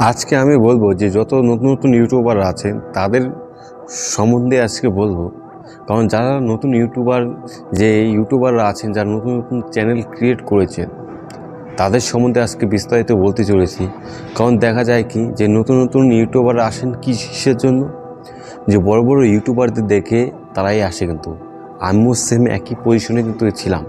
আজকে আমি বলবো যে যত নতুন নতুন ইউটিউবার আছেন তাদের সম্বন্ধে আজকে বলবো। কারণ যারা নতুন ইউটিউবাররা আছেন, যারা নতুন নতুন চ্যানেল ক্রিয়েট করেছেন, তাদের সম্বন্ধে আজকে বিস্তারিত বলতে চলেছি। কারণ দেখা যায় কি যে নতুন নতুন ইউটিউবাররা আসেন কিসের জন্য, যে বড় বড় ইউটিউবারদের দেখে তারাই আসে। কিন্তু আমিও সেম একই পজিশনে কিন্তু ছিলাম,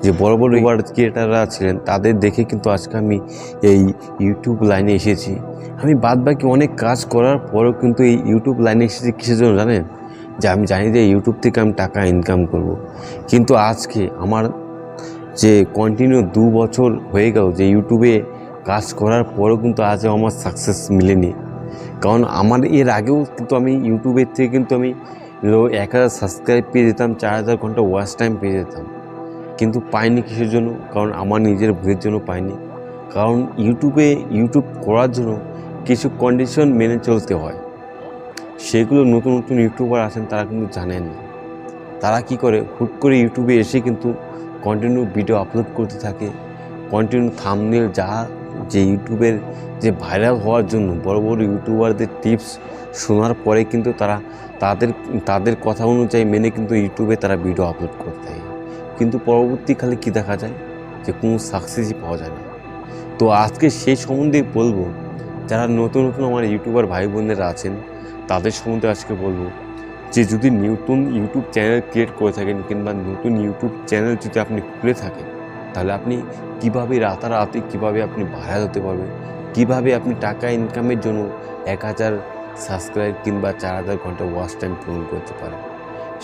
যে বড় বড় ইউটিউবার ক্রিয়েটাররা ছিলেন তাদের দেখে কিন্তু আজকে আমি এই ইউটিউব লাইনে এসেছি। আমি বাদবাকি অনেক কাজ করার পরেও কিন্তু এই ইউটিউব লাইনে এসেছি কিসের জন্য জানেন? যে আমি জানি যে ইউটিউব থেকে আমি টাকা ইনকাম করব। কিন্তু আজকে আমার যে কন্টিনিউ 2 বছর হয়ে গেল যে ইউটিউবে কাজ করার পরেও কিন্তু আজও আমার সাকসেস মিলেনি। কারণ আমার এর আগেও কিন্তু আমি ইউটিউবের থেকে কিন্তু আমি 1000 সাবস্ক্রাইব পেয়ে যেতাম, 4000 ঘন্টা ওয়াচ টাইম পেয়ে যেতাম, কিন্তু পাইনি। কিসের জন্য? কারণ আমার নিজের ভুলের জন্য পাইনি। কারণ ইউটিউব করার জন্য কিছু কন্ডিশন মেনে চলতে হয়, সেগুলো নতুন নতুন ইউটিউবার আছেন তারা কিন্তু জানেন না। তারা কি করে, হুট করে ইউটিউবে এসে কিন্তু কন্টিনিউ ভিডিও আপলোড করতে থাকে, কন্টিনিউ থাম্বনেল যে ইউটিউবের যে ভাইরাল হওয়ার জন্য বড় বড় ইউটিউবারদের টিপস শোনার পরে কিন্তু তারা তাদের কথা অনুযায়ী মেনে কিন্তু ইউটিউবে তারা ভিডিও আপলোড করতে থাকে। কিন্তু পরবর্তীকালে কি দেখা যায় যে কোনো সাকসেসই পাওয়া যায় না। তো আজকে সেই সম্বন্ধে বলবো, যারা নতুন নতুন আমার ইউটিউবার ভাই বোনেরা আছেন তাদের সম্বন্ধে আজকে বলবো, যে যদি নতুন ইউটিউব চ্যানেল ক্রিয়েট করে থাকেন কিংবা নতুন ইউটিউব চ্যানেল যদি আপনি খুলে থাকেন, তাহলে আপনি কীভাবে রাতারাতি কীভাবে আপনি ভাইরাল হতে পারবেন, কীভাবে আপনি টাকা ইনকামের জন্য 1000 সাবস্ক্রাইব কিংবা 4000 ঘন্টা ওয়াচ টাইম পূরণ করতে পারেন,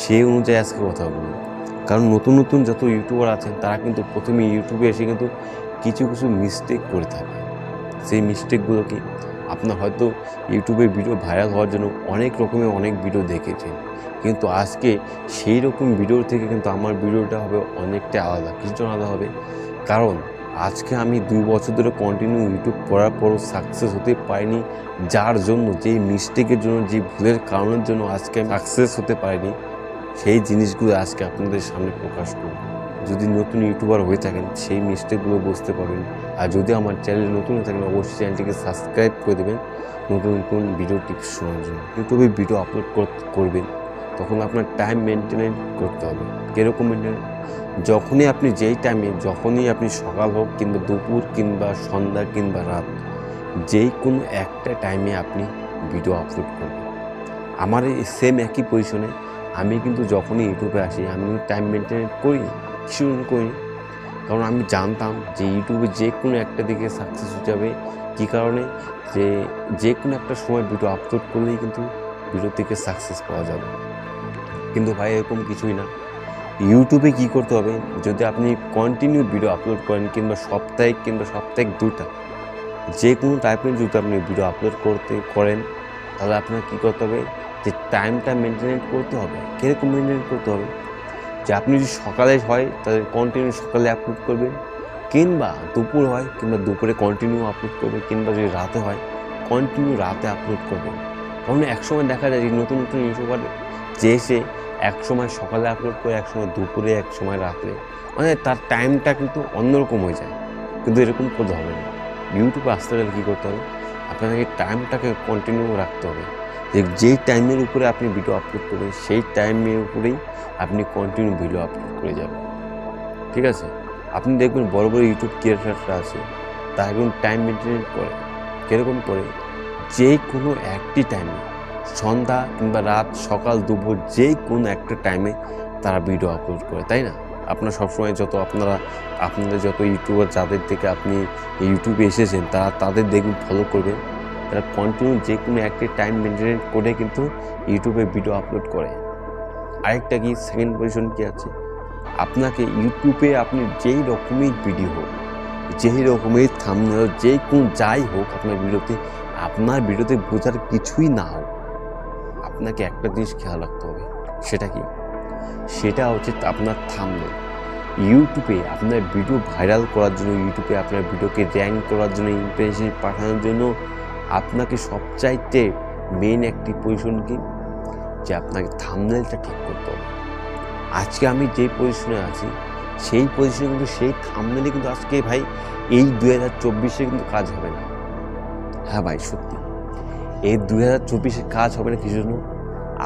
সেই অনুযায়ী আজকে কথা বলুন। কারণ নতুন নতুন যত ইউটিউবার আছেন তারা কিন্তু প্রথমে ইউটিউবে এসে কিন্তু কিছু কিছু মিস্টেক করে থাকে। সেই মিস্টেকগুলো কি, আপনার হয়তো ইউটিউবে ভিডিও ভাইরাল হওয়ার জন্য অনেক ভিডিও দেখেছেন, কিন্তু আজকে সেই রকম ভিডিও থেকে কিন্তু আমার ভিডিওটা হবে অনেকটা আলাদা। কিছু আলাদা হবে, কারণ আজকে আমি 2 বছর ধরে কন্টিনিউ ইউটিউব করার পরও সাকসেস হতে পারিনি। যার জন্য, যেই মিস্টেকের জন্য, যে ভুলের কারণের জন্য আজকে আমি সাকসেস হতে পারিনি, সেই জিনিসগুলো আজকে আপনাদের সামনে প্রকাশ করব। যদি নতুন ইউটিউবার হয়ে থাকেন সেই মিস্টেকগুলো বুঝতে পারবেন। আর যদি আমার চ্যানেলে নতুন হয়ে থাকেন অবশ্যই চ্যানেলটিকে সাবস্ক্রাইব করে দেবেন নতুন নতুন ভিডিও টিপস শোনার জন্য। ইউটিউবে ভিডিও আপলোড করবেন তখন আপনার টাইম মেনটেন করতে হবে। কীরকম মেনটেন? যখনই আপনি সকাল হোক কিংবা দুপুর কিংবা সন্ধ্যা কিংবা রাত, যেই কোনো একটা টাইমে আপনি ভিডিও আপলোড করবেন। আমার এই সেম একই পজিশনে আমি কিন্তু যখনই ইউটিউবে আসি আমি টাইম মেনটেন করি। কিছু করি, কারণ আমি জানতাম যে ইউটিউবে যে কোনো একটা দিকে সাকসেস হয়ে যাবে। কী কারণে? যে কোনো একটা সময় ভিডিও আপলোড করলেই কিন্তু ভিডিও থেকে সাকসেস পাওয়া যাবে। কিন্তু ভাই এরকম কিছুই না। ইউটিউবে কী করতে হবে, যদি আপনি কন্টিনিউ ভিডিও আপলোড করেন কিংবা সপ্তাহে 2টা যে কোনো টাইপের যদি আপনি ভিডিও আপলোড করেন, তাহলে আপনার কী করতে হবে, যে টাইমটা মেনটেন করতে হবে। কীরকম মেনটেন করতে হবে? যে আপনি যদি সকালে হয় তাহলে কন্টিনিউ সকালে আপলোড করবেন, কিংবা দুপুর হয় কিংবা দুপুরে কন্টিনিউ আপলোড করবেন, কিংবা যদি রাতে হয় কন্টিনিউ রাতে আপলোড করবেন। কারণ একসময় দেখা যায় যে নতুন নতুন ইউটিউবার যে এসে একসময় সকালে আপলোড করে, একসময় দুপুরে, একসময় রাতে, মানে তার টাইমটা কিন্তু অন্যরকম হয়ে যায়। কিন্তু এরকম করতে হবে না। ইউটিউবে আসতে গেলে কী করতে হবে, আপনাকে টাইমটাকে কন্টিনিউ রাখতে হবে। যেই টাইমের উপরে আপনি ভিডিও আপলোড করবেন সেই টাইমের উপরেই আপনি কন্টিনিউ ভিডিও আপলোড করে যাবেন। ঠিক আছে? আপনি দেখবেন বড় বড় ইউটিউব ক্রিয়েটাররা আছে, তারা এখন টাইম মেনটেন করে। কীরকম করে? যে কোনো একটি টাইমে, সন্ধ্যা কিংবা রাত, সকাল, দুপুর, যে কোনো একটা টাইমে তারা ভিডিও আপলোড করে, তাই না? আপনারা সবসময় আপনাদের যত ইউটিউবার যাদের থেকে আপনি ইউটিউবে এসেছেন তাদের দেখবেন ফলো করবেন, তারা কন্টিনিউ যে কোনো একটি টাইম মেনটেন করে কিন্তু ইউটিউবে ভিডিও আপলোড করে। আরেকটা কি, সেকেন্ড পজিশন কি আছে, আপনাকে ইউটিউবে আপনি যেই রকমের ভিডিও হোক, যেই রকমের থাম্বনেল, যাই হোক আপনার ভিডিওতে বোঝার কিছুই না হোক, আপনাকে একটা জিনিস খেয়াল রাখতে হবে। সেটা কি? সেটা হচ্ছে আপনার থাম্বনেল। ইউটিউবে আপনার ভিডিও ভাইরাল করার জন্য, ইউটিউবে আপনার ভিডিওকে র্যাঙ্ক করার জন্য, ইমপ্রেশন পাঠানোর জন্য আপনাকে সবচাইতে মেন একটি পজিশন কি, যে আপনাকে থাম্বনেলটা ঠিক করতে হবে। আজকে আমি যে পজিশনে আছি সেই পজিশনে কিন্তু সেই থাম্বনেলে কিন্তু আজকে ভাই এই 2024-এ কিন্তু কাজ হবে না। হ্যাঁ ভাই, সত্যি এই 2024-এ কাজ হবে না কিছু জন্য।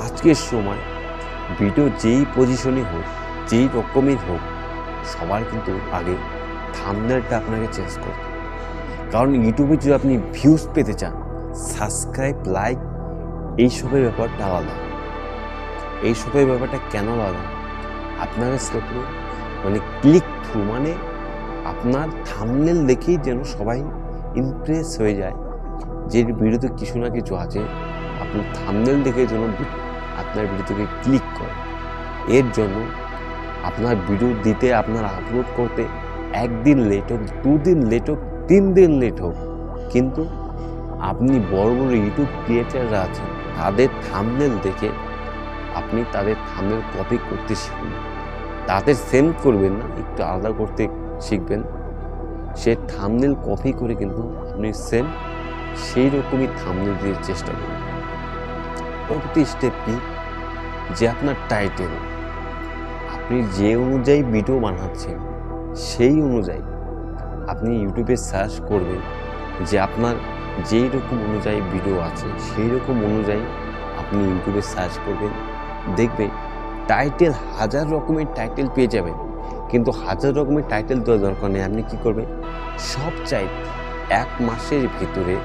আজকের সময় ভিডিও যেই পজিশনে হোক, যেই রকমই হোক, সবার কিন্তু আগে থাম্বনেলটা আপনাকে চেঞ্জ করতে হবে। কারণ ইউটিউবে যদি আপনি ভিউজ পেতে চান, সাবস্ক্রাইব, লাইক, এইসবের ব্যাপারটা আলাদা। এইসবের ব্যাপারটা কেন আলাদা? আপনাকে মানে ক্লিক থ্রু, মানে আপনার থাম্বনেল দেখেই যেন সবাই ইমপ্রেস হয়ে যায় যে ভিডিওতে কিছু না কিছু আছে। আপনার থাম্বনেল দেখে যেন আপনার ভিডিওতে ক্লিক করে। এর জন্য আপনার ভিডিও দিতে, আপনার আপলোড করতে 1 দিন লেট হোক, 2 দিন লেট হোক, 3 দিন লেট হোক, কিন্তু আপনি বড় বড় ইউটিউব ক্রিয়েটাররা আছেন, তাদের থাম্বনেল দেখে আপনি তাদের থাম্বনেল কপি করতে শিখুন। তাদের সেম করবেন না, একটু আলাদা করতে শিখবেন। সে থাম্বনেল কপি করে কিন্তু আপনি সেম সেই রকমই থাম্বনেল দিয়ে চেষ্টা করুন। পরবর্তী স্টেপ কি? যে আপনার টাইটেল, আপনি যে অনুযায়ী ভিডিও বানাচ্ছেন সেই অনুযায়ী আপনি ইউটিউবে সার্চ করবেন, যে আপনার যেই রকম অনুযায়ী ভিডিও আছে সেই রকম অনুযায়ী আপনি ইউটিউবে সার্চ করবেন। দেখবেন টাইটেল হাজার রকমের টাইটেল পেয়ে যাবেন, কিন্তু হাজার রকমের টাইটেল দেওয়ার দরকার নেই। আপনি কী করবেন? সবচাইতে 1 মাসের ভিতরে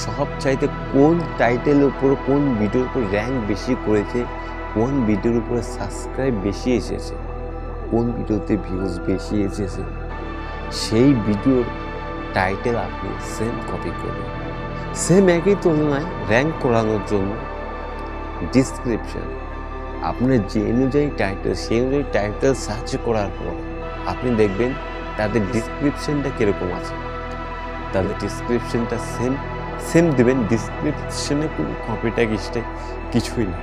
সবচাইতে কোন টাইটেলের উপর, কোন ভিডিওর উপর র্যাঙ্ক বেশি করেছে, কোন ভিডিওর উপরে সাবস্ক্রাইব বেশি এসেছে, কোন ভিডিওতে ভিউজ বেশি এসেছে, সেই ভিডিওর টাইটেল আপনি সেম কপি করবেন। সেম একই তুলনায় র্যাঙ্ক করানোর জন্য ডিসক্রিপশন, আপনার যে অনুযায়ী টাইটেল, সেই অনুযায়ী টাইটেল সার্চ করার পর আপনি দেখবেন তাদের ডিসক্রিপশনটা কীরকম আছে। তাদের ডিসক্রিপশনটা সেম দেবেন। ডিসক্রিপশনে কোনো কপিটা কিছুই না।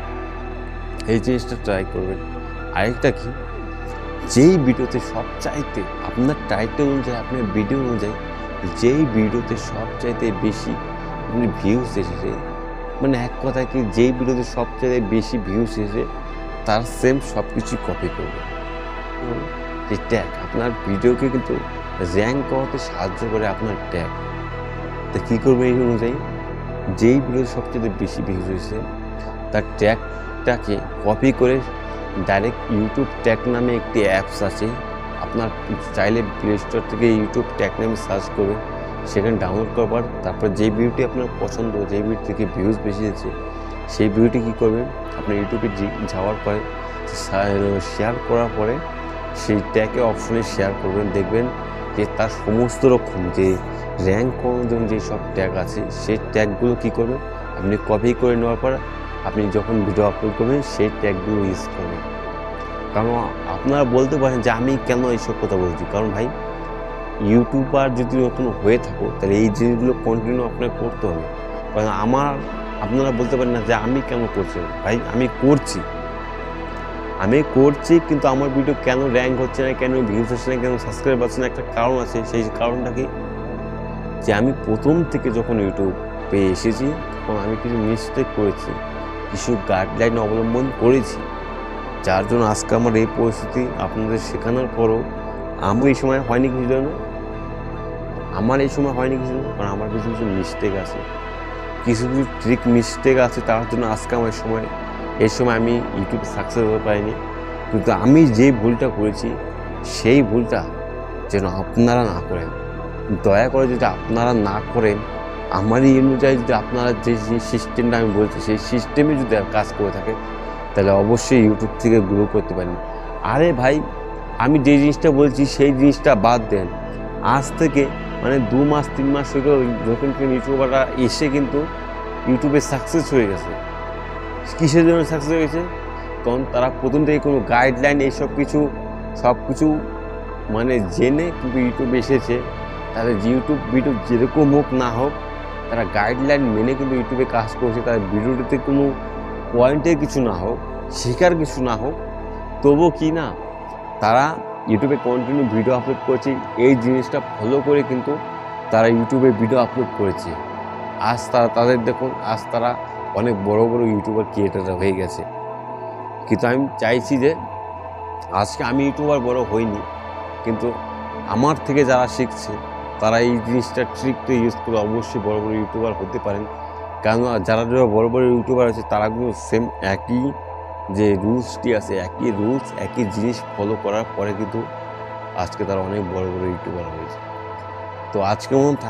এই জিনিসটা ট্রাই করবেন। আরেকটা কি, যেই ভিডিওতে সবচাইতে আপনার টাইটেল অনুযায়ী, আপনার ভিডিও অনুযায়ী যেই ভিডিওতে সবচাইতে বেশি ভিউজ এসেছে, মানে এক কথায় কি, যেই ভিডিওতে সবচাইতে বেশি ভিউজ এসেছে তার সেম সব কিছুই কপি করবে। যে ট্যাগ আপনার ভিডিওকে কিন্তু র্যাঙ্ক করাতে সাহায্য করে আপনার ট্যাগ। তা কী করবে? এই অনুযায়ী যেই ভিডিওতে সবচেয়ে বেশি ভিউজ হয়েছে তার ট্যাগটাকে কপি করে ডাইরেক্ট ইউটিউব ট্যাগ নামে একটি অ্যাপস আছে, আপনার চাইলে প্লে স্টোর থেকে ইউটিউব ট্যাগ নামে সার্চ করবে, সেখানে ডাউনলোড করবার, তারপর যেই ভিডিওটি আপনার পছন্দ, যেই ভিডিও থেকে ভিউজ বেশি আছে, সেই ভিডিওটি কী করবেন? আপনার ইউটিউবে যাওয়ার পরে শেয়ার করার পরে সেই ট্যাগে অপশনে শেয়ার করবেন। দেখবেন যে তার সমস্ত রকম যে র্যাঙ্ক করানোর জন্য যেসব ট্যাগ আছে, সেই ট্যাগগুলো কী করবেন? আপনি কপি করে নেওয়ার পর আপনি যখন ভিডিও আপলোড করবেন সেই ট্যাগগুলো ইউজ করবেন। কারণ আপনারা বলতে পারেন যে আমি কেন এইসব কথা বলছি, কারণ ভাই ইউটিউবার যদি নতুন হয়ে থাকো তাহলে এই জিনিসগুলো কন্টিনিউ আপনাকে করতে হবে। কারণ আপনারা বলতে পারেন না যে আমি কেন করছি। ভাই আমি করছি কিন্তু আমার ভিডিও কেন র্যাঙ্ক হচ্ছে না, কেন ভিউজ হচ্ছে না, কেন সাবস্ক্রাইব হচ্ছে না, একটা কারণ আছে। সেই কারণটা কি, যে আমি প্রথম থেকে যখন ইউটিউবে এসেছি তখন আমি কিছু মিস্টেক করেছি, কিছু গাইডলাইন অবলম্বন করেছি, যার জন্য আজকে আমার এই পরিস্থিতি। আপনাদের শেখানোর পরও আমার এই সময় হয়নি কিছু জন্য, কারণ আমার কিছু মিস্টেক আছে, কিছু ট্রিক মিস্টেক আছে, তার জন্য আজকে আমার এই সময় আমি ইউটিউবে সাকসেস হতে পারিনি। কিন্তু আমি যে ভুলটা করেছি সেই ভুলটা যেন আপনারা না করেন, দয়া করে যদি আপনারা না করেন, আমারই অনুযায়ী যদি আপনারা যে সিস্টেমটা আমি বলছি সেই সিস্টেমে যদি কাজ করে থাকে, তাহলে অবশ্যই ইউটিউব থেকে গ্রো করতে পারেন। আরে ভাই, আমি যে জিনিসটা বলছি সেই জিনিসটা বাদ দেন। আজ থেকে মানে 2 মাস 3 মাস হয়ে গেল যখন ইউটিউবাররা এসে কিন্তু ইউটিউবে সাকসেস হয়ে গেছে। কিসের জন্য সাকসেস হয়ে গেছে? কারণ তারা প্রথম থেকে কোনো গাইডলাইন এইসব সব কিছু মানে জেনে কিন্তু ইউটিউবে এসেছে। তাদের ইউটিউব ভিডিও যেরকম হোক না হোক, তারা গাইডলাইন মেনে কিন্তু ইউটিউবে কাজ করছে। তাদের ভিডিওটিতে কোনো পয়েন্টের কিছু না হোক, শেখার কিছু না হোক, তবুও কি না তারা ইউটিউবে কন্টিনিউ ভিডিও আপলোড করছে। এই জিনিসটা ফলো করে কিন্তু তারা ইউটিউবে ভিডিও আপলোড করেছে। আজ তাদের দেখুন, আজ তারা অনেক বড় বড় ইউটিউবার ক্রিয়েটাররা হয়ে গেছে। কিন্তু আমি চাইছি যে আজকে আমি ইউটিউবার বড় হইনি, কিন্তু আমার থেকে যারা শিখছে তারা এই জিনিসটা ট্রিকটা ইউজ করে অবশ্যই বড় বড় ইউটিউবার হতে পারেন। কেননা যারা যারা বড় বড় ইউটিউবার আছে তারা কিন্তু সেম একই যে রুলসটি আছে, একই রুলস একই জিনিস ফলো করার পরে কিন্তু আজকে তারা অনেক বড় বড় ইউটিউবার হয়েছে। তো আজকের মতন